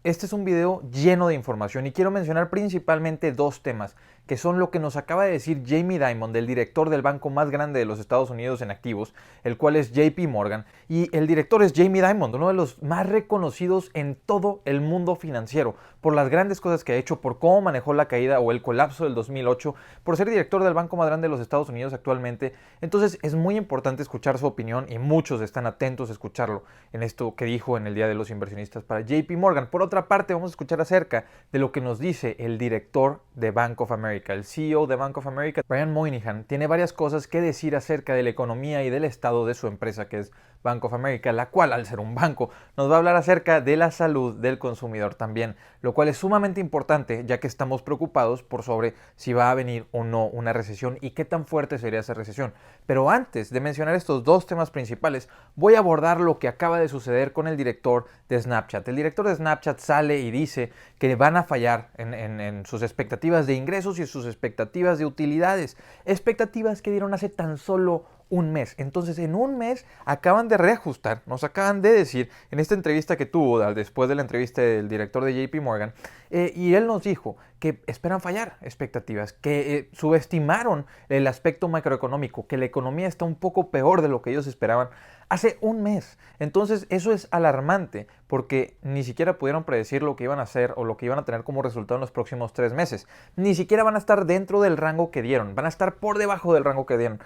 Este es un video lleno de información y quiero mencionar principalmente dos temas, que son lo que nos acaba de decir Jamie Dimon, el director del banco más grande de los Estados Unidos en activos, el cual es JP Morgan, y el director es Jamie Dimon, uno de los más reconocidos en todo el mundo financiero, por las grandes cosas que ha hecho, por cómo manejó la caída o el colapso del 2008, por ser director del banco más grande de los Estados Unidos actualmente. Entonces es muy importante escuchar su opinión y muchos están atentos a escucharlo en esto que dijo en el Día de los Inversionistas para JP Morgan. Por otra parte, vamos a escuchar acerca de lo que nos dice el director de Bank of America, el CEO de Bank of America, Brian Moynihan. Tiene varias cosas que decir acerca de la economía y del estado de su empresa, que es Bank of America, la cual, al ser un banco, nos va a hablar acerca de la salud del consumidor también, lo cual es sumamente importante, ya que estamos preocupados por sobre si va a venir o no una recesión y qué tan fuerte sería esa recesión. Pero antes de mencionar estos dos temas principales, voy a abordar lo que acaba de suceder con el director de Snapchat. El director de Snapchat sale y dice que van a fallar en sus expectativas de ingresos y sus expectativas de utilidades. Expectativas que dieron hace tan solo un mes. Entonces, en un mes acaban de reajustar, nos acaban de decir en esta entrevista que tuvo después de la entrevista del director de JP Morgan, y él nos dijo que esperan fallar expectativas, que subestimaron el aspecto macroeconómico, que la economía está un poco peor de lo que ellos esperaban hace un mes. Entonces eso es alarmante porque ni siquiera pudieron predecir lo que iban a hacer o lo que iban a tener como resultado en los próximos 3 meses. Ni siquiera van a estar dentro del rango que dieron, van a estar por debajo del rango que dieron,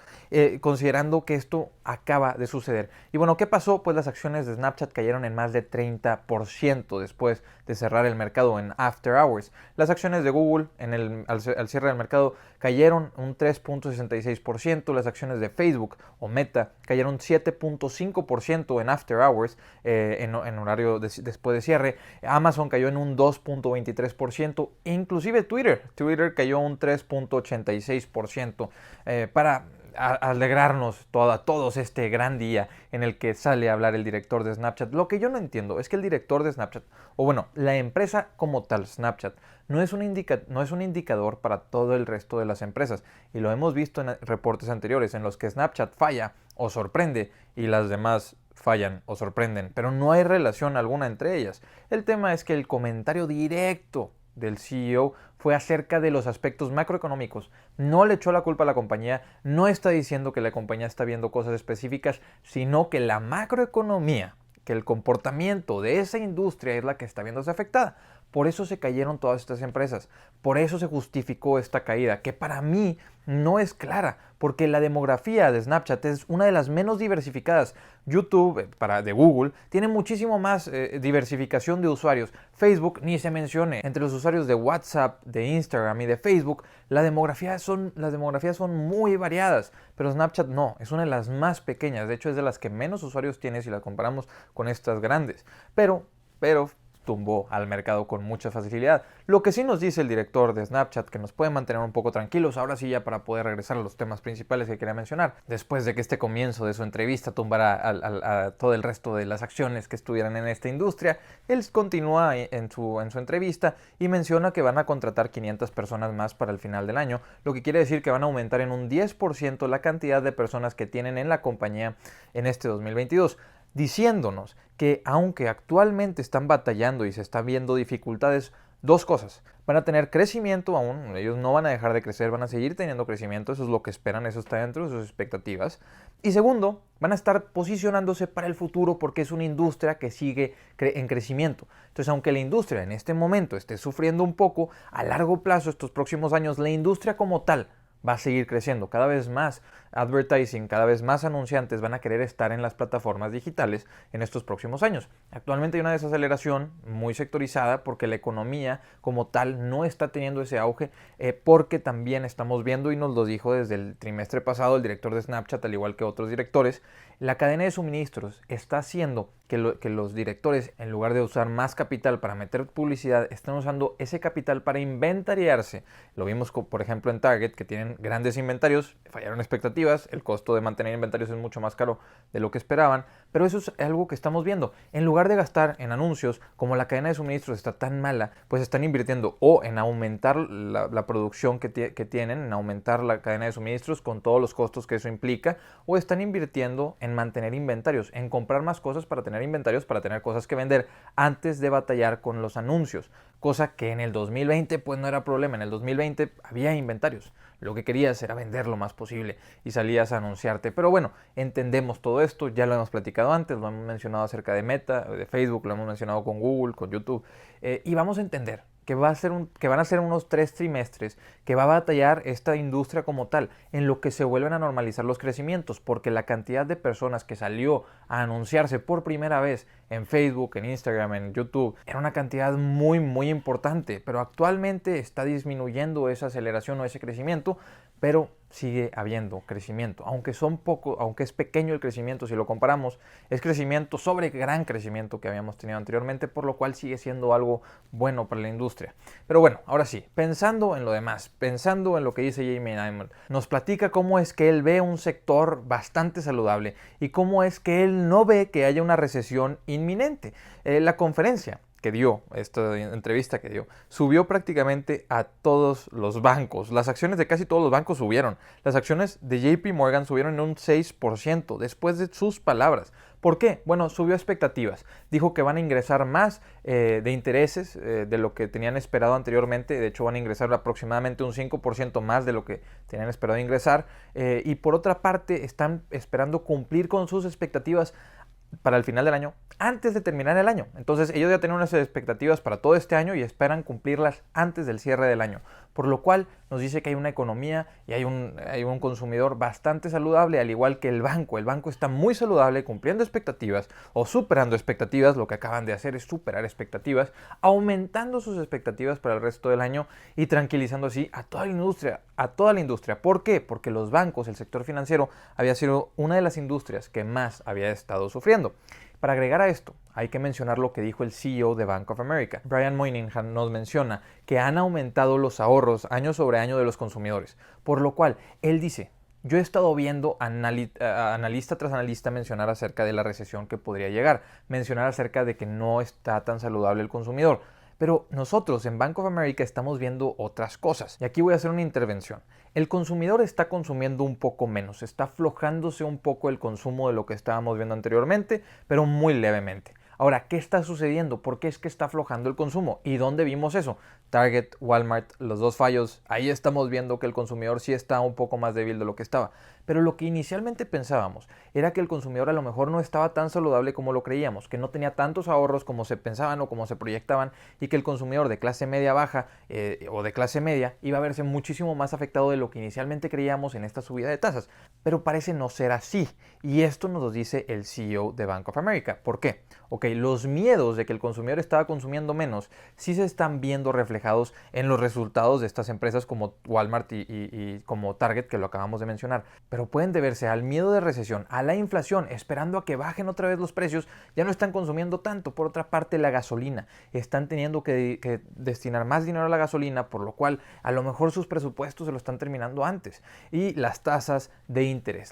considerando que esto acaba de suceder. Y bueno, ¿qué pasó? Pues las acciones de Snapchat cayeron en más de 30% después de cerrar el mercado en After Hours. Las acciones de Google al cierre del mercado cayeron un 3.66%, las acciones de Facebook o Meta cayeron 7.5% en After Hours, en horario después de cierre. Amazon cayó en un 2.23%, inclusive Twitter cayó un 3.86%, para alegrarnos todos este gran día en el que sale a hablar el director de Snapchat. Lo que yo no entiendo es que el director de Snapchat, o bueno, la empresa como tal, Snapchat, no es un indicador para todo el resto de las empresas. Y lo hemos visto en reportes anteriores en los que Snapchat falla o sorprende y las demás fallan o sorprenden, pero no hay relación alguna entre ellas. El tema es que el comentario directo del CEO fue acerca de los aspectos macroeconómicos. No le echó la culpa a la compañía, no está diciendo que la compañía está viendo cosas específicas, sino que la macroeconomía, que el comportamiento de esa industria es la que está viéndose afectada. Por eso se cayeron todas estas empresas, por eso se justificó esta caída, que para mí no es clara, porque la demografía de Snapchat es una de las menos diversificadas. YouTube, de Google, tiene muchísimo más diversificación de usuarios. Facebook ni se mencione. Entre los usuarios de WhatsApp, de Instagram y de Facebook, las demografías son muy variadas, pero Snapchat no, es una de las más pequeñas. De hecho, es de las que menos usuarios tiene si la comparamos con estas grandes. Pero tumbó al mercado con mucha facilidad. Lo que sí nos dice el director de Snapchat, que nos puede mantener un poco tranquilos, ahora sí ya para poder regresar a los temas principales que quería mencionar, después de que este comienzo de su entrevista tumbara a todo el resto de las acciones que estuvieran en esta industria, él continúa en su entrevista y menciona que van a contratar 500 personas más para el final del año, lo que quiere decir que van a aumentar en un 10% la cantidad de personas que tienen en la compañía en este 2022, diciéndonos que aunque actualmente están batallando y se están viendo dificultades, dos cosas: van a tener crecimiento aún, ellos no van a dejar de crecer, van a seguir teniendo crecimiento, eso es lo que esperan, eso está dentro de sus expectativas. Y segundo, van a estar posicionándose para el futuro porque es una industria que sigue en crecimiento. Entonces, aunque la industria en este momento esté sufriendo un poco, a largo plazo, estos próximos años, la industria como tal va a seguir creciendo. Cada vez más advertising, cada vez más anunciantes van a querer estar en las plataformas digitales en estos próximos años. Actualmente hay una desaceleración muy sectorizada porque la economía como tal no está teniendo ese auge, porque también estamos viendo, y nos lo dijo desde el trimestre pasado el director de Snapchat, al igual que otros directores, la cadena de suministros está haciendo que los directores, en lugar de usar más capital para meter publicidad, están usando ese capital para inventariarse. Lo vimos, por ejemplo, en Target, que tienen grandes inventarios, fallaron expectativas, el costo de mantener inventarios es mucho más caro de lo que esperaban, pero eso es algo que estamos viendo. En lugar de gastar en anuncios, como la cadena de suministros está tan mala, pues están invirtiendo o en aumentar la producción que tienen, en aumentar la cadena de suministros con todos los costos que eso implica, o están invirtiendo en mantener inventarios, en comprar más cosas para tener inventarios, para tener cosas que vender antes de batallar con los anuncios, cosa que en el 2020 pues no era problema. En el 2020 había inventarios, lo que querías era vender lo más posible y salías a anunciarte. Pero bueno, entendemos todo esto, ya lo hemos platicado antes, lo hemos mencionado acerca de Meta, de Facebook, lo hemos mencionado con Google, con YouTube, y vamos a entender que van a ser unos 3 trimestres que va a batallar esta industria como tal, en lo que se vuelven a normalizar los crecimientos, porque la cantidad de personas que salió a anunciarse por primera vez en Facebook, en Instagram, en YouTube, era una cantidad muy muy importante, pero actualmente está disminuyendo esa aceleración o ese crecimiento, pero sigue habiendo crecimiento, aunque es pequeño el crecimiento, si lo comparamos, es crecimiento sobre gran crecimiento que habíamos tenido anteriormente, por lo cual sigue siendo algo bueno para la industria. Pero bueno, ahora sí, pensando en lo demás, pensando en lo que dice Jamie Dimon, nos platica cómo es que él ve un sector bastante saludable y cómo es que él no ve que haya una recesión inminente. La conferencia que dio, esta entrevista que dio, subió prácticamente a todos los bancos. Las acciones de casi todos los bancos subieron. Las acciones de JP Morgan subieron en un 6% después de sus palabras. ¿Por qué? Bueno, subió expectativas. Dijo que van a ingresar más de intereses de lo que tenían esperado anteriormente. De hecho, van a ingresar aproximadamente un 5% más de lo que tenían esperado ingresar. Y por otra parte, están esperando cumplir con sus expectativas para el final del año, antes de terminar el año. Entonces ellos ya tienen unas expectativas para todo este año y esperan cumplirlas antes del cierre del año, por lo cual nos dice que hay una economía y hay un consumidor bastante saludable, al igual que el banco. El banco está muy saludable, cumpliendo expectativas o superando expectativas. Lo que acaban de hacer es superar expectativas, aumentando sus expectativas para el resto del año y tranquilizando así a toda la industria. ¿Por qué? Porque los bancos, el sector financiero, había sido una de las industrias que más había estado sufriendo. Para agregar a esto, hay que mencionar lo que dijo el CEO de Bank of America. Brian Moynihan nos menciona que han aumentado los ahorros año sobre año de los consumidores, por lo cual él dice: yo he estado viendo analista tras analista mencionar acerca de la recesión que podría llegar, mencionar acerca de que no está tan saludable el consumidor. Pero nosotros en Bank of America estamos viendo otras cosas. Y aquí voy a hacer una intervención. El consumidor está consumiendo un poco menos, está aflojándose un poco el consumo de lo que estábamos viendo anteriormente, pero muy levemente. Ahora, ¿qué está sucediendo? ¿Por qué es que está aflojando el consumo? ¿Y dónde vimos eso? Target, Walmart, los dos fallos, ahí estamos viendo que el consumidor sí está un poco más débil de lo que estaba. Pero lo que inicialmente pensábamos era que el consumidor a lo mejor no estaba tan saludable como lo creíamos, que no tenía tantos ahorros como se pensaban o como se proyectaban, y que el consumidor de clase media baja o de clase media iba a verse muchísimo más afectado de lo que inicialmente creíamos en esta subida de tasas. Pero parece no ser así, y esto nos lo dice el CEO de Bank of America. ¿Por qué? Ok, los miedos de que el consumidor estaba consumiendo menos sí se están viendo reflejados en los resultados de estas empresas como Walmart y como Target, que lo acabamos de mencionar, pero pueden deberse al miedo de recesión, a la inflación, esperando a que bajen otra vez los precios. Ya no están consumiendo tanto. Por otra parte, la gasolina, están teniendo que destinar más dinero a la gasolina, por lo cual a lo mejor sus presupuestos se lo están terminando antes. Y las tasas de interés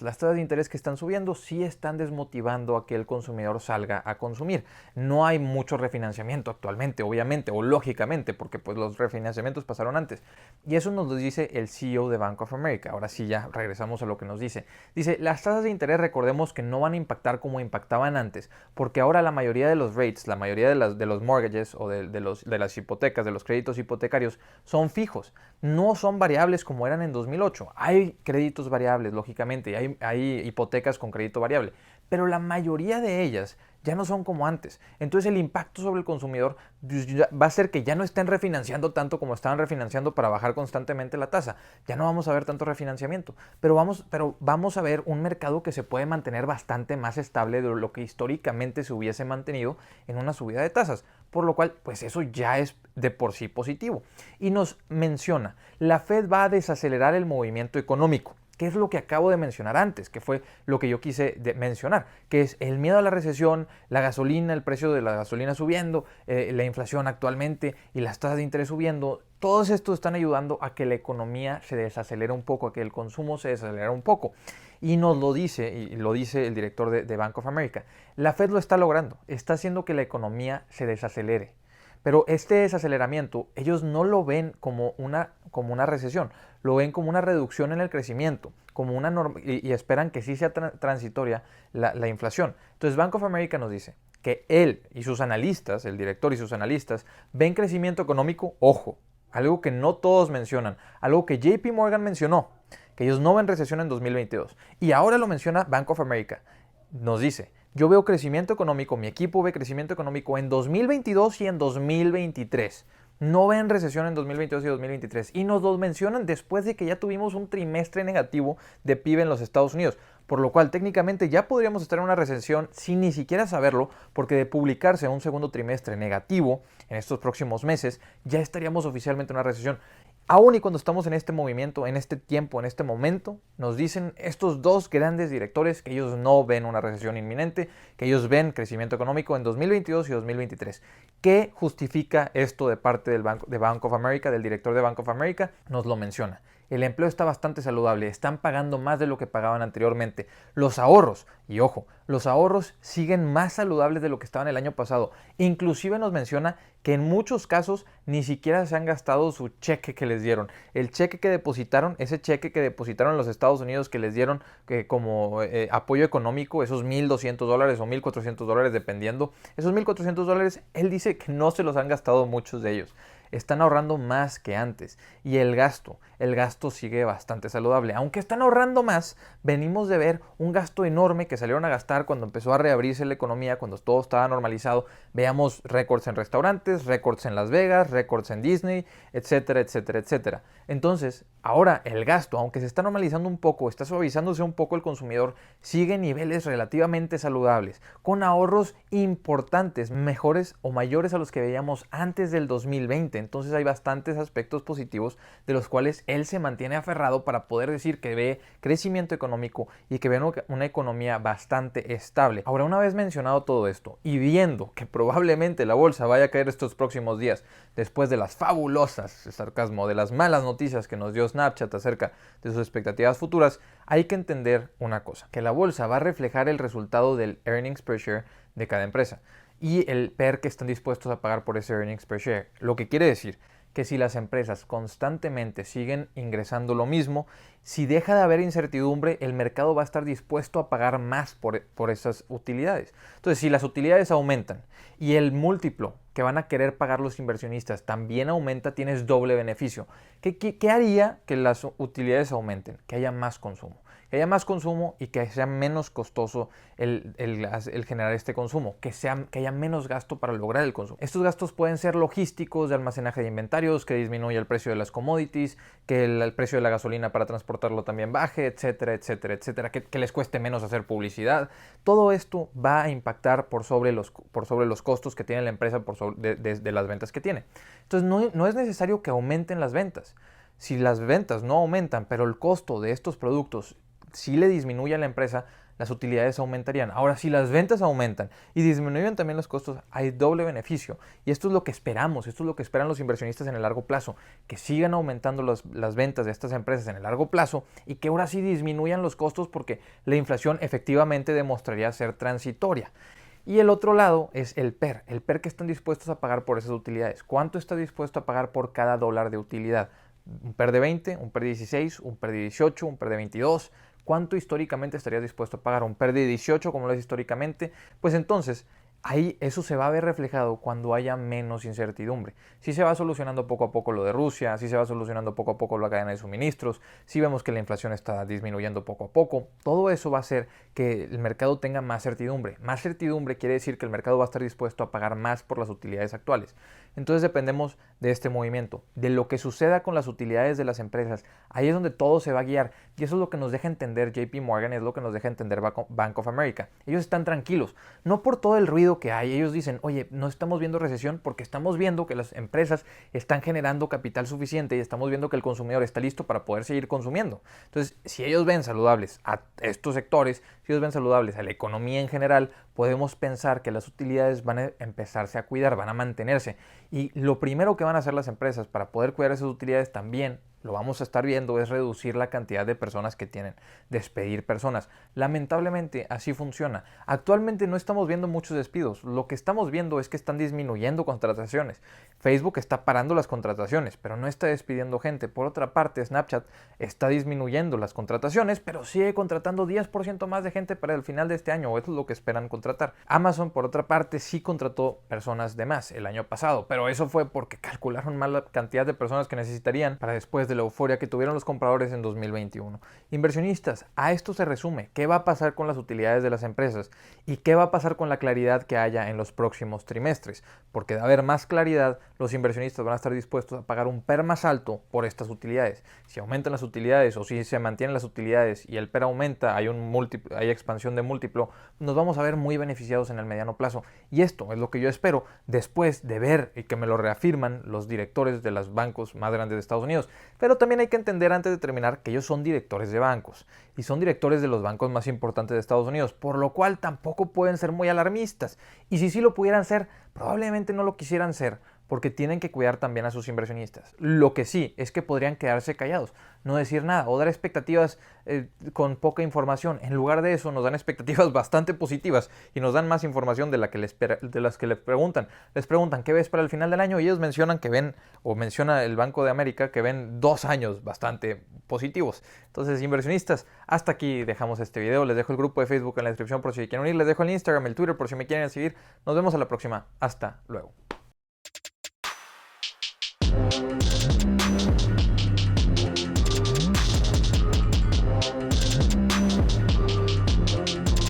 que están subiendo sí están desmotivando a que el consumidor salga a consumir. No hay mucho refinanciamiento actualmente, obviamente, o lógicamente, porque pues los refinanciamientos pasaron antes. Y eso nos lo dice el CEO de Bank of America. Ahora sí, ya regresamos a lo que nos dice. Dice: las tasas de interés, recordemos que no van a impactar como impactaban antes, porque ahora la mayoría de los rates, la mayoría de los mortgages o de las hipotecas, de los créditos hipotecarios, son fijos, no son variables como eran en 2008. Hay créditos variables, lógicamente, y hay hipotecas con crédito variable, pero la mayoría de ellas ya no son como antes. Entonces el impacto sobre el consumidor va a ser que ya no estén refinanciando tanto como estaban refinanciando para bajar constantemente la tasa. Ya no vamos a ver tanto refinanciamiento, pero vamos a ver un mercado que se puede mantener bastante más estable de lo que históricamente se hubiese mantenido en una subida de tasas, por lo cual pues eso ya es de por sí positivo. Y nos menciona: la Fed va a desacelerar el movimiento económico. ¿Qué es lo que acabo de mencionar antes? Que fue lo que yo quise mencionar, que es el miedo a la recesión, la gasolina, el precio de la gasolina subiendo, la inflación actualmente y las tasas de interés subiendo. Todos estos están ayudando a que la economía se desacelere un poco, a que el consumo se desacelere un poco. Y nos lo dice, y lo dice el director de Bank of America, la Fed lo está logrando, está haciendo que la economía se desacelere. Pero este desaceleramiento, ellos no lo ven como una recesión, lo ven como una reducción en el crecimiento, como una y esperan que sí sea transitoria la inflación. Entonces Bank of America nos dice que él y sus analistas, el director y sus analistas, ven crecimiento económico, ojo, algo que no todos mencionan, algo que JP Morgan mencionó, que ellos no ven recesión en 2022. Y ahora lo menciona Bank of America. Nos dice, yo veo crecimiento económico, mi equipo ve crecimiento económico en 2022 y en 2023. No ven recesión en 2022 y 2023. Y nos lo mencionan después de que ya tuvimos un trimestre negativo de PIB en los Estados Unidos. Por lo cual técnicamente ya podríamos estar en una recesión sin ni siquiera saberlo, porque de publicarse un segundo trimestre negativo en estos próximos meses, ya estaríamos oficialmente en una recesión. Aún y cuando estamos en este movimiento, en este tiempo, en este momento, nos dicen estos dos grandes directores que ellos no ven una recesión inminente, que ellos ven crecimiento económico en 2022 y 2023. ¿Qué justifica esto de parte de Bank of America, del director de Bank of America? Nos lo menciona. El empleo está bastante saludable, están pagando más de lo que pagaban anteriormente. Los ahorros, y ojo, los ahorros siguen más saludables de lo que estaban el año pasado. Inclusive nos menciona que en muchos casos ni siquiera se han gastado su cheque que les dieron. El cheque que depositaron, ese cheque que depositaron en los Estados Unidos que les dieron como apoyo económico, esos $1,200 o $1,400 dependiendo, esos $1,400, él dice que no se los han gastado muchos de ellos. Están ahorrando más que antes. Y el gasto sigue bastante saludable. Aunque están ahorrando más, venimos de ver un gasto enorme que salieron a gastar cuando empezó a reabrirse la economía, cuando todo estaba normalizado. Veamos récords en restaurantes, récords en Las Vegas, récords en Disney, etcétera, etcétera, etcétera. Entonces, ahora el gasto, aunque se está normalizando un poco, está suavizándose un poco el consumidor, sigue en niveles relativamente saludables, con ahorros importantes, mejores o mayores a los que veíamos antes del 2020. Entonces hay bastantes aspectos positivos de los cuales él se mantiene aferrado para poder decir que ve crecimiento económico y que ve una economía bastante estable. Ahora, una vez mencionado todo esto y viendo que probablemente la bolsa vaya a caer estos próximos días después de las fabulosas, sarcasmo, de las malas noticias que nos dio Snapchat acerca de sus expectativas futuras, hay que entender una cosa, que la bolsa va a reflejar el resultado del earnings per share de cada empresa y el PER que están dispuestos a pagar por ese earnings per share. Lo que quiere decir que si las empresas constantemente siguen ingresando lo mismo, si deja de haber incertidumbre, el mercado va a estar dispuesto a pagar más por esas utilidades. Entonces, si las utilidades aumentan y el múltiplo que van a querer pagar los inversionistas también aumenta, tienes doble beneficio. ¿Qué haría que las utilidades aumenten? Que haya más consumo. Que haya más consumo y que sea menos costoso el generar este consumo, que haya menos gasto para lograr el consumo. Estos gastos pueden ser logísticos, de almacenaje de inventarios, que disminuya el precio de las commodities, que el precio de la gasolina para transportarlo también baje, etcétera, etcétera, etcétera, que les cueste menos hacer publicidad. Todo esto va a impactar por sobre los costos que tiene la empresa de las ventas que tiene. Entonces no es necesario que aumenten las ventas. Si las ventas no aumentan, pero el costo de estos productos si le disminuye a la empresa, las utilidades aumentarían. Ahora, si las ventas aumentan y disminuyen también los costos, hay doble beneficio. Y esto es lo que esperamos, esto es lo que esperan los inversionistas en el largo plazo, que sigan aumentando las ventas de estas empresas en el largo plazo y que ahora sí disminuyan los costos porque la inflación efectivamente demostraría ser transitoria. Y el otro lado es el PER que están dispuestos a pagar por esas utilidades. ¿Cuánto está dispuesto a pagar por cada dólar de utilidad? Un PER de 20, un PER de 16, un PER de 18, un PER de 22. ¿Cuánto históricamente estarías dispuesto a pagar? ¿Un PER de 18 como lo es históricamente? Pues entonces, ahí eso se va a ver reflejado cuando haya menos incertidumbre. Si se va solucionando poco a poco lo de Rusia, si se va solucionando poco a poco la cadena de suministros, si vemos que la inflación está disminuyendo poco a poco, todo eso va a hacer que el mercado tenga más certidumbre. Más certidumbre quiere decir que el mercado va a estar dispuesto a pagar más por las utilidades actuales. Entonces dependemos de este movimiento, de lo que suceda con las utilidades de las empresas. Ahí es donde todo se va a guiar y eso es lo que nos deja entender JP Morgan, es lo que nos deja entender Bank of America. Ellos están tranquilos, no por todo el ruido que hay. Ellos dicen, oye, no estamos viendo recesión porque estamos viendo que las empresas están generando capital suficiente y estamos viendo que el consumidor está listo para poder seguir consumiendo. Entonces, si ellos ven saludables a estos sectores, si ellos ven saludables a la economía en general, podemos pensar que las utilidades van a empezarse a cuidar, van a mantenerse. Y lo primero que van a hacer las empresas para poder cuidar esas utilidades también, lo vamos a estar viendo, es reducir la cantidad de personas que tienen, despedir personas. Lamentablemente así funciona. Actualmente no estamos viendo muchos despidos, lo que estamos viendo es que están disminuyendo contrataciones. Facebook está parando las contrataciones, pero no está despidiendo gente. Por otra parte, Snapchat está disminuyendo las contrataciones, pero sigue contratando 10% más de gente para el final de este año, o eso es lo que esperan contratar. Amazon, por otra parte, sí contrató personas de más el año pasado, pero eso fue porque calcularon mal la cantidad de personas que necesitarían para después de la euforia que tuvieron los compradores en 2021. Inversionistas, a esto se resume qué va a pasar con las utilidades de las empresas y qué va a pasar con la claridad que haya en los próximos trimestres, porque de haber más claridad, los inversionistas van a estar dispuestos a pagar un PER más alto por estas utilidades. Si aumentan las utilidades o si se mantienen las utilidades y el PER aumenta, hay expansión de múltiplo, nos vamos a ver muy beneficiados en el mediano plazo. Y esto es lo que yo espero después de ver y que me lo reafirman los directores de los bancos más grandes de Estados Unidos. Pero también hay que entender antes de terminar que ellos son directores de bancos y son directores de los bancos más importantes de Estados Unidos, por lo cual tampoco pueden ser muy alarmistas. Y si sí lo pudieran ser, probablemente no lo quisieran ser, porque tienen que cuidar también a sus inversionistas. Lo que sí es que podrían quedarse callados, no decir nada o dar expectativas con poca información. En lugar de eso nos dan expectativas bastante positivas y nos dan más información de las que les preguntan. Les preguntan qué ves para el final del año y ellos mencionan que ven, o menciona el Banco de América, que ven 2 años bastante positivos. Entonces, inversionistas, hasta aquí dejamos este video. Les dejo el grupo de Facebook en la descripción por si quieren unir. Les dejo el Instagram, el Twitter por si me quieren seguir. Nos vemos a la próxima. Hasta luego.